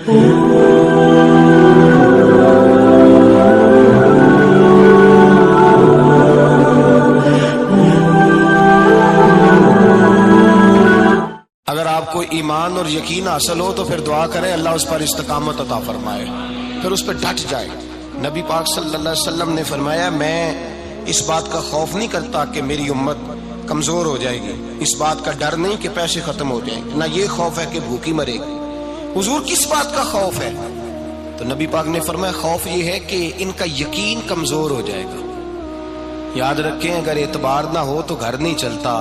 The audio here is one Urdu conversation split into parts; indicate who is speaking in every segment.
Speaker 1: اگر آپ کو ایمان اور یقین حاصل ہو تو پھر دعا کریں اللہ اس پر استقامت عطا فرمائے، پھر اس پہ ڈٹ جائے۔ نبی پاک صلی اللہ علیہ وسلم نے فرمایا میں اس بات کا خوف نہیں کرتا کہ میری امت کمزور ہو جائے گی، اس بات کا ڈر نہیں کہ پیسے ختم ہو جائیں گے، نہ یہ خوف ہے کہ بھوکی مرے گی۔ حضور کس بات کا خوف ہے؟ تو نبی پاک نے فرمایا خوف یہ ہے کہ ان کا یقین کمزور ہو جائے گا۔ یاد رکھیں اگر اعتبار نہ ہو تو گھر نہیں چلتا،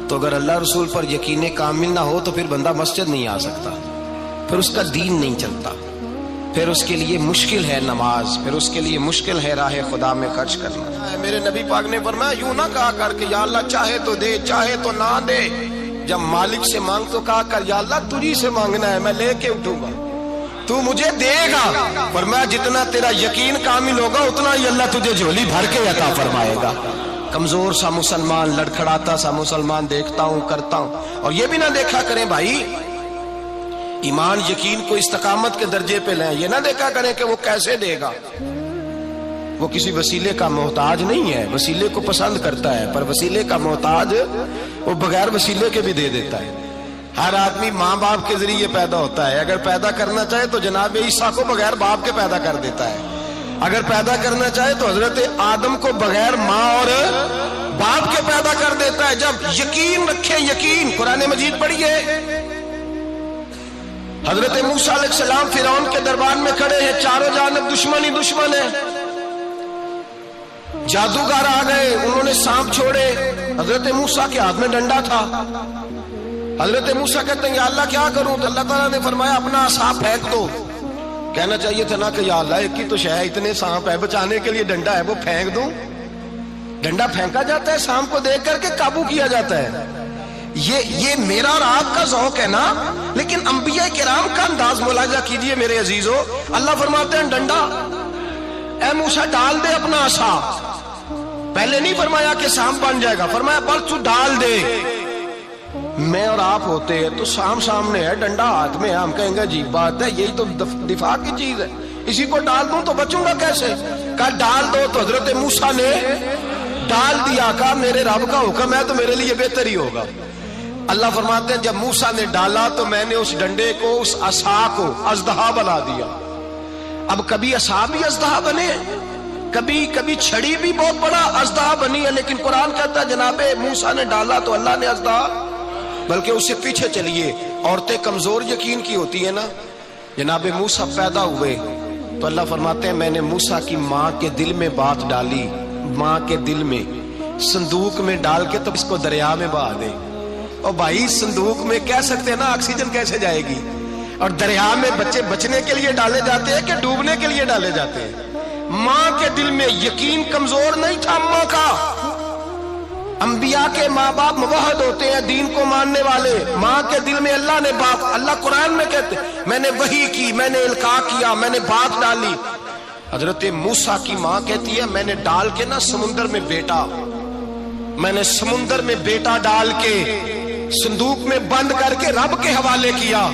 Speaker 1: تو اگر اللہ رسول پر یقین کامل نہ ہو تو پھر بندہ مسجد نہیں آ سکتا، پھر اس کا دین نہیں چلتا، پھر اس کے لیے مشکل ہے نماز، پھر اس کے لیے مشکل ہے راہ خدا میں خرچ کرنا۔ میرے نبی پاک نے فرمایا یوں نہ کہا کر کہ یا اللہ چاہے تو دے چاہے تو نہ دے، جب مالک سے مانگ تو کہا کر یا اللہ تجھی سے مانگنا ہے، میں لے کے اٹھوں گا، تو مجھے دے گا۔ فرمایا جتنا تیرا یقین کامل ہوگا اتنا ہی اللہ تجھے جھولی بھر کے عطا فرمائے گا۔ کمزور سا مسلمان، لڑکھڑاتا سا مسلمان دیکھتا ہوں کرتا ہوں، اور یہ بھی نہ دیکھا کریں بھائی ایمان یقین کو استقامت کے درجے پہ لیں، یہ نہ دیکھا کریں کہ وہ کیسے دے گا، وہ کسی وسیلے کا محتاج نہیں ہے، وسیلے کو پسند کرتا ہے، پر وسیلے کا محتاج وہ بغیر وسیلے کے بھی دے دیتا ہے۔ ہر آدمی ماں باپ کے ذریعے پیدا ہوتا ہے، اگر پیدا کرنا چاہے تو جناب عیسیٰ کو بغیر باپ کے پیدا کر دیتا ہے، اگر پیدا کرنا چاہے تو حضرت آدم کو بغیر ماں اور باپ کے پیدا کر دیتا ہے۔ جب یقین رکھیں، یقین قرآن مجید پڑھیے، حضرت موسیٰ علیہ السلام فرعون کے دربار میں کھڑے ہیں، چاروں جانب دشمن ہی دشمن ہے، جادوگر آ گئے، انہوں نے سانپ چھوڑے، حضرت موسیٰ کے ہاتھ میں ڈنڈا تھا، حضرت موسیٰ کہتے ہیں یا اللہ کیا کروں؟ تو اللہ تعالیٰ نے فرمایا اپنا عصا پھینک دو۔ کہنا چاہیے تھا نا کہ یا اللہ ایک ہی تو شے ہے، اتنے سانپ ہے، بچانے کے لیے ڈنڈا ہے وہ پھینک دوں؟ ڈنڈا پھینکا جاتا ہے، سانپ کو دیکھ کر کے قابو کیا جاتا ہے۔ یہ میرا اور آپ کا ذوق ہے نا، لیکن انبیاء کرام کا انداز ملاحظہ کیجئے میرے عزیزو۔ اللہ فرماتے ہیں ڈنڈا، اے موسیٰ ڈال دے اپنا عصا، پہلے نہیں فرمایا کہ سانپ بن جائے گا، فرمایا بس تو ڈال دے۔ میں اور آپ ہوتے ہیں تو سامنے ہے، ڈنڈا ہاتھ میں ہے، ہم کہیں گے عجیب بات ہے، یہی تو دفاع کی چیز ہے، اسی کو ڈال دوں تو بچوں گا کیسے؟ کہا ڈال دو، تو حضرت موسیٰ نے ڈال دیا، کہا میرے رب کا حکم ہے تو میرے لیے بہتر ہی ہوگا۔ اللہ فرماتے ہیں جب موسیٰ نے ڈالا تو میں نے اس ڈنڈے کو، اس عصا کو اژدہا بنا دیا۔ اب کبھی عصا بھی اژدہا بنے، کبھی چھڑی بھی بہت بڑا اژدہا بنی ہے، لیکن قرآن کہتا ہے جناب موسیٰ نے ڈالا تو اللہ نے اژدہا، بلکہ اس سے پیچھے چلیے، عورتیں کمزور یقین کی ہوتی ہیں نا، جناب موسیٰ پیدا ہوئے تو اللہ فرماتے ہیں میں نے موسیٰ کی ماں کے دل میں بات ڈالی، ماں کے دل میں صندوق میں ڈال کے تو اس کو دریا میں بہا دے۔ اور بھائی صندوق میں کہہ سکتے ہیں نا آکسیجن کیسے جائے گی، اور دریا میں بچے بچنے کے لیے ڈالے جاتے ہیں کہ ڈوبنے کے لیے ڈالے جاتے ہیں؟ ماں کے دل میں یقین کمزور نہیں تھا ماں کا۔ انبیاء کے ماں باپ موحد ہوتے ہیں، دین کو ماننے والے، ماں کے دل میں اللہ نے بات، اللہ قرآن میں کہتے میں نے وحی کی، میں نے القاء کیا، میں نے بات ڈالی۔ حضرت موسیٰ کی ماں کہتی ہے میں نے ڈال کے نا سمندر میں بیٹا، میں نے سمندر میں بیٹا ڈال کے صندوق میں بند کر کے رب کے حوالے کیا۔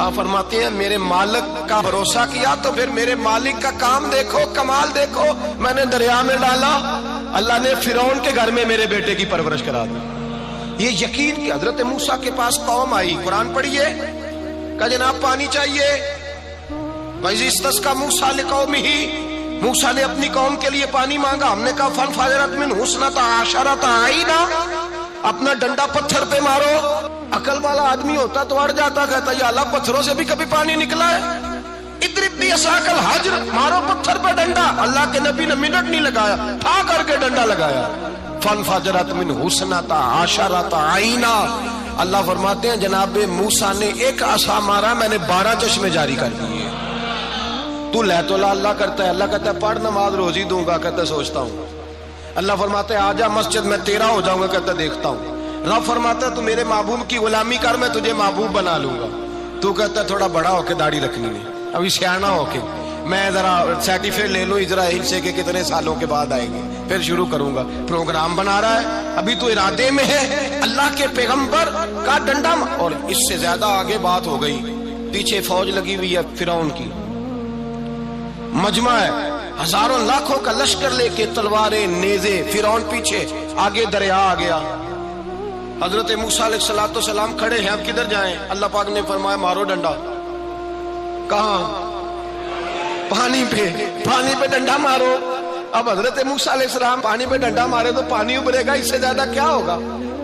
Speaker 1: آپ فرماتے ہیں میرے مالک کا بھروسہ کیا تو پھر میرے مالک کا کام دیکھو، کمال دیکھو، میں نے دریا میں ڈالا، اللہ نے فرعون کے گھر میں میرے بیٹے کی پرورش کرا دی۔ یہ یقین کہ حضرت موسیٰ کے پاس قوم آئی، قرآن پڑھیے، کہا جناب پانی چاہیے، وَإِذِ اسْتَسْقَىٰ مُوسَىٰ لِقَوْمِهِ، موسیٰ نے اپنی قوم کے لیے پانی مانگا، ہم نے کہا فَانْفَجَرَتْ مِنْهُ اثْنَتَا عَشَرَةَ عَيْنًا، اپنا ڈنڈا پتھر پہ مارو۔ عقل والا آدمی ہوتا تو اڑ جاتا، کہتا یا اللہ پتھروں سے بھی کبھی پانی نکلا ہے؟ اضرب بعصاک الحجر، مارو پتھر پہ ڈنڈا۔ اللہ کے نبی نے منٹ نہیں لگایا، ٹھا کر کے ڈنڈا لگایا، فَانْفَجَرَتْ مِنْهُ اثْنَتَا عَشَرَةَ عَيْنًا۔ اللہ فرماتے ہیں جناب موسیٰ نے ایک عصا مارا، میں نے 12 چشمے جاری کر دیے۔ تو لے تو اللہ کرتا ہے، اللہ کہتا ہے پڑھ نماز روزی دوں گا، کہتا ہے سوچتا ہوں۔ اللہ فرماتا ہے آجا مسجد میں تیرا ہو جاؤں گا، کہتا ہے دیکھتا ہوں۔ رب فرماتا ہے تو میرے محبوب کی غلامی کر، میں تجھے محبوب بنا لوں گا۔ تو کہتا ہے تھوڑا بڑا ہو کے داڑھی رکھنی ہے، ابھی سیانا ہو کے میں ذرا سرٹیفکیٹ لے لوں اسرائیل سے کہ کتنے سالوں کے بعد آئیں گے، پھر شروع کروں گا۔ پروگرام بنا رہا ہے، ابھی تو ارادے میں ہے۔ اللہ کے پیغمبر کا ڈنڈا، اور اس سے زیادہ آگے بات ہو گئی، پیچھے فوج لگی ہوئی ہے فرعون کی، مجمع ہے، ہزاروں لاکھوں کا لشکر لے کے، تلواریں نیزے، فرعون پیچھے، آگے دریا آ گیا۔ حضرت موسیٰ علیہ السلام کھڑے ہیں، اب کدھر جائیں؟ اللہ پاک نے فرمایا مارو ڈنڈا۔ کہاں؟ پانی پہ ڈنڈا مارو۔ اب حضرت موسیٰ علیہ السلام پانی پہ ڈنڈا مارے تو پانی ابھرے گا، اس سے زیادہ کیا ہوگا؟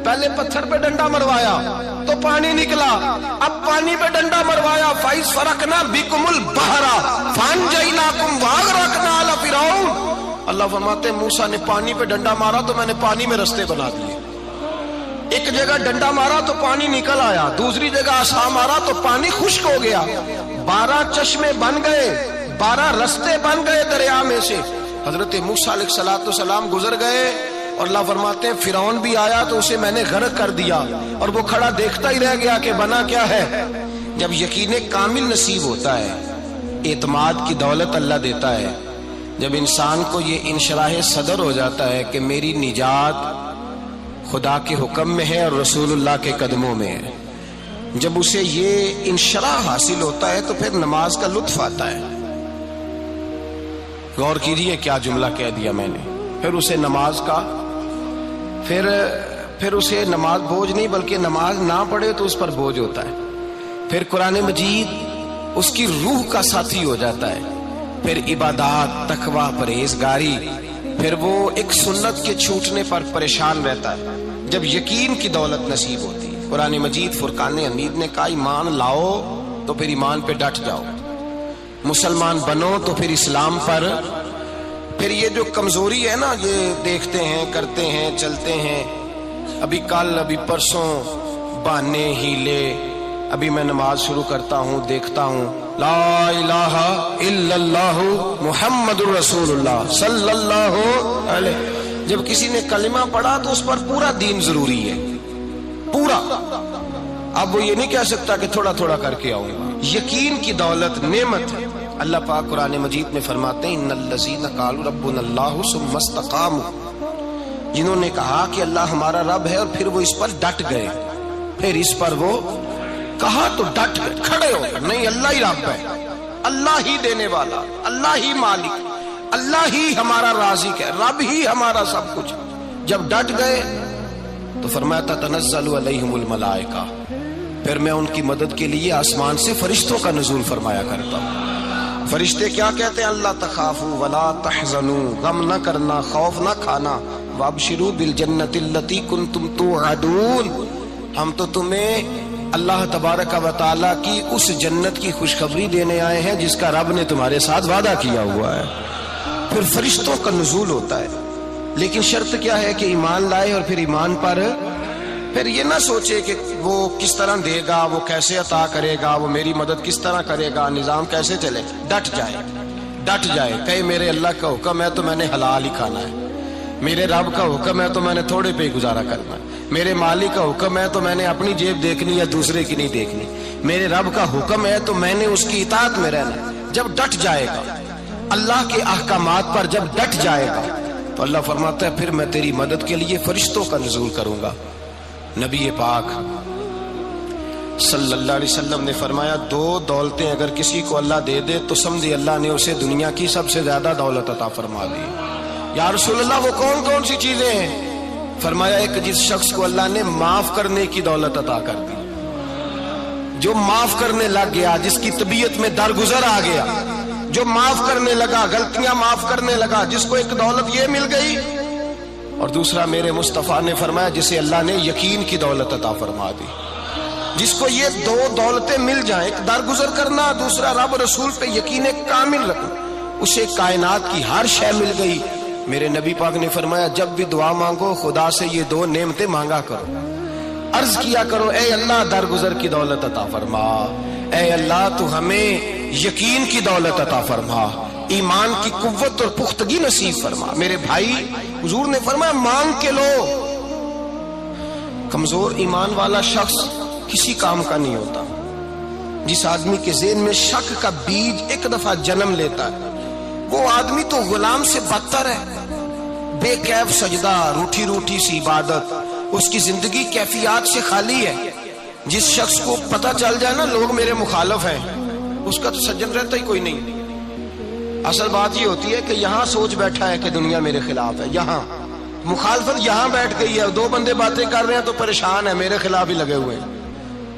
Speaker 1: پہلے پتھر پہ ڈنڈا مروایا تو پانی نکلا، اب پانی پہ ڈنڈا مروایا، فَإِذْ فَرَقْنَا بِكُمُ الْبَحْرَ فَأَنْجَيْنَاكُمْ وَأَغْرَقْنَا آلَ فِرْعَوْنَ۔ اللہ فرماتے ہیں موسیٰ نے پانی پہ ڈنڈا مارا تو میں نے پانی میں رستے بنا دیے۔ ایک جگہ ڈنڈا مارا تو پانی نکل آیا، دوسری جگہ عصا مارا تو پانی خشک ہو گیا، 12 چشمے بن گئے، 12 رستے بن گئے دریا میں سے۔ حضرت موسیٰ علیہ السلام گزر گئے اور اللہ فرماتے ہیں فرعون بھی آیا تو اسے میں نے غرق کر دیا، اور وہ کھڑا دیکھتا ہی رہ گیا کہ بنا کیا ہے۔ جب یقین کامل نصیب ہوتا ہے، اعتماد کی دولت اللہ دیتا ہے، جب انسان کو یہ انشراح صدر ہو جاتا ہے کہ میری نجات خدا کے حکم میں ہے اور رسول اللہ کے قدموں میں ہے، جب اسے یہ انشراح حاصل ہوتا ہے تو پھر نماز کا لطف آتا ہے۔ غور کیجئے کیا جملہ کہہ دیا میں نے، پھر اسے نماز کا پھر اسے نماز بوجھ نہیں بلکہ نماز نہ پڑھے تو اس پر بوجھ ہوتا ہے، پھر قرآن مجید اس کی روح کا ساتھی ہو جاتا ہے، پھر عبادات، تقوی، پرہیزگاری، پھر وہ ایک سنت کے چھوٹنے پر پریشان رہتا ہے جب یقین کی دولت نصیب ہوتی ہے۔ قرآن مجید فرقان حمید نے کہا ایمان لاؤ تو پھر ایمان پہ ڈٹ جاؤ، مسلمان بنو تو پھر اسلام پر۔ پھر یہ جو کمزوری ہے نا، یہ دیکھتے ہیں، کرتے ہیں، چلتے ہیں، ابھی کل ابھی پرسوں، بہانے ہیلے، ابھی میں نماز شروع کرتا ہوں، دیکھتا ہوں لا الہ الا اللہ محمد الرسول اللہ صلی اللہ علیہ۔ جب کسی نے کلمہ پڑھا تو اس پر پورا دین ضروری ہے، پورا۔ اب وہ یہ نہیں کہہ سکتا کہ تھوڑا تھوڑا کر کے آؤں گا۔ یقین کی دولت نعمت ہے۔ اللہ پاک قرآن مجید میں فرماتے ہیں ان الذین قالوا ربنا اللہ ثم استقاموا، جنہوں نے کہا کہ اللہ ہمارا رب ہے اور پھر وہ اس پر ڈٹ گئے، پھر اس پر وہ کہا تو ڈٹ گئے، کھڑے ہو گئے، نہیں اللہ ہی رب ہے، اللہ ہی دینے والا، اللہ ہی مالک، اللہ ہی ہمارا رازق ہے، رب ہی ہمارا سب کچھ۔ جب ڈٹ گئے تو فرمایا تتنزل علیہم الملائکہ، پھر میں ان کی مدد کے لیے آسمان سے فرشتوں کا نزول فرمایا کرتا ہوں۔ فرشتے کیا کہتے ہیں؟ اللہ تخافوا ولا تحزنوا، غم نہ کرنا، خوف نہ کھانا، وابشروا بالجنۃ التي كنتم توعدون، ہم تو تمہیں اللہ تبارک و تعالیٰ کی اس جنت کی خوشخبری دینے آئے ہیں جس کا رب نے تمہارے ساتھ وعدہ کیا ہوا ہے۔ پھر فرشتوں کا نزول ہوتا ہے، لیکن شرط کیا ہے کہ ایمان لائے، اور پھر ایمان پر پھر یہ نہ سوچے کہ وہ کس طرح دے گا، وہ کیسے عطا کرے گا، وہ میری مدد کس طرح کرے گا، نظام کیسے چلے، ڈٹ جائے، کہے میرے اللہ کا حکم ہے تو میں نے حلال ہی کھانا ہے، میرے رب کا حکم ہے تو میں نے تھوڑے پہ گزارا کرنا ہے، میرے مالک کا حکم ہے تو میں نے اپنی جیب دیکھنی یا دوسرے کی نہیں دیکھنی، میرے رب کا حکم ہے تو میں نے اس کی اطاعت میں رہنا۔ جب ڈٹ جائے گا اللہ کے احکامات پر، جب ڈٹ جائے گا تو اللہ فرماتا ہے پھر میں تیری مدد کے لیے فرشتوں کا نزول کروں گا۔ نبی پاک صلی اللہ علیہ وسلم نے فرمایا 2 دولتیں اگر کسی کو اللہ دے دے تو سمجھے اللہ نے اسے دنیا کی سب سے زیادہ دولت عطا فرما دی۔ یا رسول اللہ وہ کون کون سی چیزیں ہیں؟ فرمایا ایک جس شخص کو اللہ نے معاف کرنے کی دولت عطا کر دی، جو معاف کرنے لگ گیا، جس کی طبیعت میں درگزر آ گیا، جو معاف کرنے لگا، غلطیاں معاف کرنے لگا، جس کو ایک دولت یہ مل گئی۔ اور دوسرا میرے مصطفیٰ نے فرمایا جسے اللہ نے یقین کی دولت عطا فرما دی، جس کو یہ 2 دولتیں مل جائیں، ایک درگزر کرنا، دوسرا رب رسول پہ یقین کامل رکھنا، اسے کائنات کی ہر شے مل گئی۔ میرے نبی پاک نے فرمایا جب بھی دعا مانگو خدا سے یہ 2 نعمتیں مانگا کرو، عرض کیا کرو اے اللہ درگزر کی دولت عطا فرما، اے اللہ تو ہمیں یقین کی دولت عطا فرما، ایمان کی قوت اور پختگی نصیب فرما۔ میرے بھائی حضور نے فرمایا مانگ کے لو۔ کمزور ایمان والا شخص کسی کام کا نہیں ہوتا۔ جس آدمی کے ذہن میں شک کا بیج ایک دفعہ جنم لیتا ہے وہ آدمی تو غلام سے بدتر ہے۔ بے کیف سجدہ، روٹھی روٹھی سی عبادت، اس کی زندگی کیفیات سے خالی ہے۔ جس شخص کو پتہ چل جائے نا لوگ میرے مخالف ہیں، اس کا تو سجن رہتا ہی کوئی نہیں۔ اصل بات یہ ہوتی ہے کہ یہاں سوچ بیٹھا ہے کہ دنیا میرے خلاف ہے، یہاں مخالفت یہاں بیٹھ گئی ہے، دو بندے باتیں کر رہے ہیں تو پریشان ہے، میرے خلاف ہی لگے ہوئے ہیں،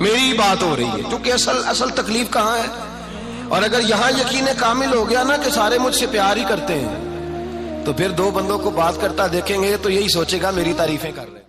Speaker 1: میری ہی بات ہو رہی ہے، کیونکہ اصل تکلیف کہاں ہے؟ اور اگر یہاں یقین کامل ہو گیا نا کہ سارے مجھ سے پیار ہی کرتے ہیں، تو پھر دو بندوں کو بات کرتا دیکھیں گے تو یہی سوچے گا میری تعریفیں کر رہے ہیں۔